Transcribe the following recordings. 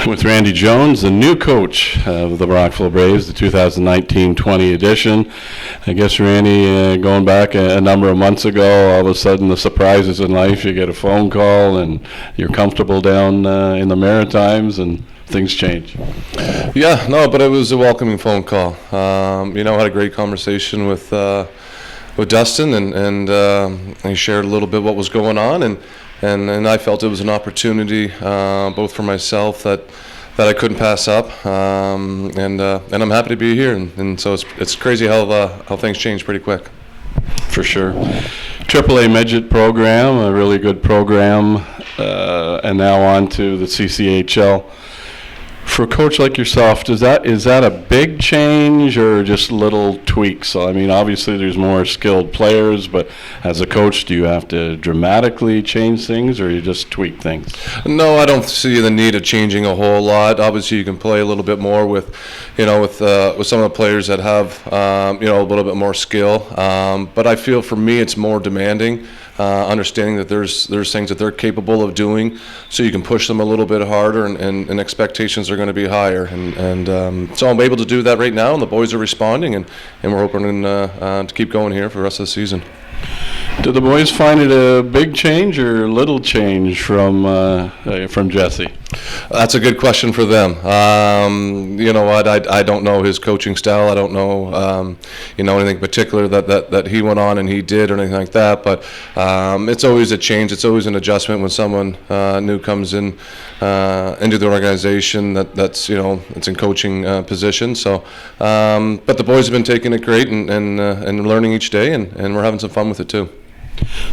With Randy Jones, the new coach of the Brockville Braves, the 2019-20 edition. I guess, Randy, going back a number of months ago, all of a sudden the surprises in life, you get a phone call and you're comfortable down in the Maritimes and things change. Yeah, no, but it was a welcoming phone call. I had a great conversation with Dustin, and he shared a little bit what was going on, and I felt it was an opportunity, both for myself that I couldn't pass up, and I'm happy to be here, and so it's crazy how things change pretty quick. For sure. AAA Midget program, a really good program, and now on to the CCHL. For a coach like yourself, is that a big change or just little tweaks? So, I mean, obviously there's more skilled players, but as a coach, do you have to dramatically change things, or you just tweak things? No, I don't see the need of changing a whole lot. Obviously, you can play a little bit more with some of the players that have a little bit more skill. But I feel for me, it's more demanding. Understanding that there's things that they're capable of doing, so you can push them a little bit harder, and expectations are going to be higher, and so I'm able to do that right now, and the boys are responding, and we're hoping to keep going here for the rest of the season. Did the boys find it a big change or a little change from Jesse? That's a good question for them. You know what? I don't know his coaching style. I don't know anything particular that he went on and he did or anything like that. But it's always a change. It's always an adjustment when someone new comes in into the organization that's it's in coaching position. So, but the boys have been taking it great and learning each day, and we're having some fun with it too.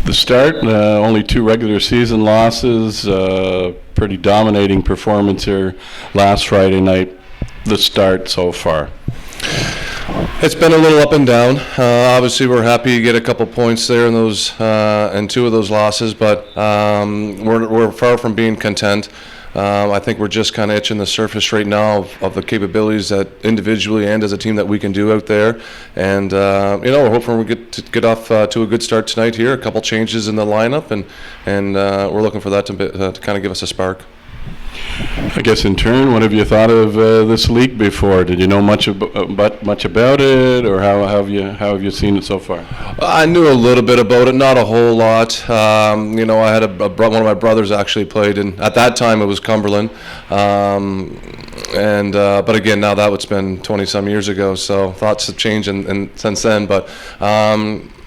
The start, only 2 regular season losses, pretty dominating performance here last Friday night. The start so far. It's been a little up and down. Obviously, we're happy to get a couple points there in those and 2 of those losses, but we're far from being content. I think we're just kind of itching the surface right now of the capabilities that individually and as a team that we can do out there. And we're hoping we get off to a good start tonight here. A couple changes in the lineup, and we're looking for that to kind of give us a spark. I guess in turn, what have you thought of this league before? Did you know much about it, or how have you seen it so far? I knew a little bit about it, not a whole lot. I had one of my brothers actually played, and at that time it was Cumberland. But again, now that it's been 20-some years ago, so thoughts have changed and since then. But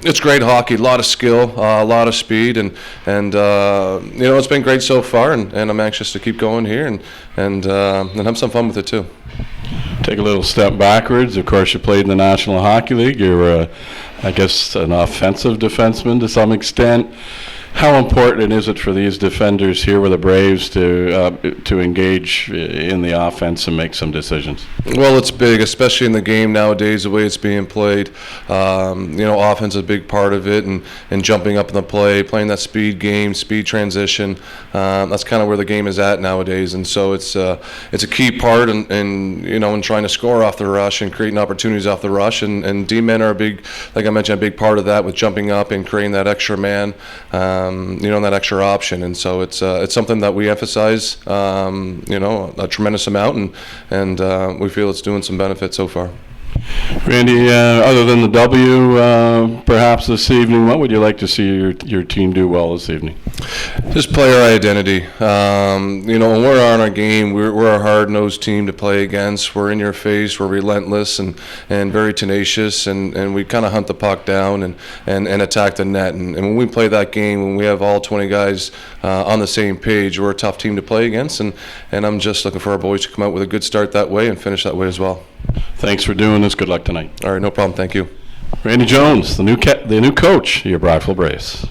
it's great hockey, a lot of skill, a lot of speed, and it's been great so far, and I'm anxious to keep going here and have some fun with it too. Take a little step backwards. Of course, you played in the National Hockey League. You're, I guess, an offensive defenseman to some extent. How important is it for these defenders here with the Braves to engage in the offense and make some decisions? Well, it's big, especially in the game nowadays, the way it's being played. Offense is a big part of it, and jumping up in the play, playing that speed game, speed transition. That's kind of where the game is at nowadays, and so it's a key part in trying to score off the rush and creating opportunities off the rush. And D-men are a big, like I mentioned, a big part of that with jumping up and creating that extra man. That extra option, and so it's something that we emphasize, a tremendous amount, and we feel it's doing some benefits so far. Randy, other than the W, perhaps this evening, what would you like to see your team do well this evening? Just player identity. When we're on our game, we're a hard-nosed team to play against. We're in your face. We're relentless and very tenacious, and we kind of hunt the puck down and attack the net. And when we play that game, when we have all 20 guys on the same page, we're a tough team to play against. And I'm just looking for our boys to come out with a good start that way and finish that way as well. Thanks for doing this. Good luck tonight. All right, no problem. Thank you. Randy Jones, the new coach of your Brockville Braves.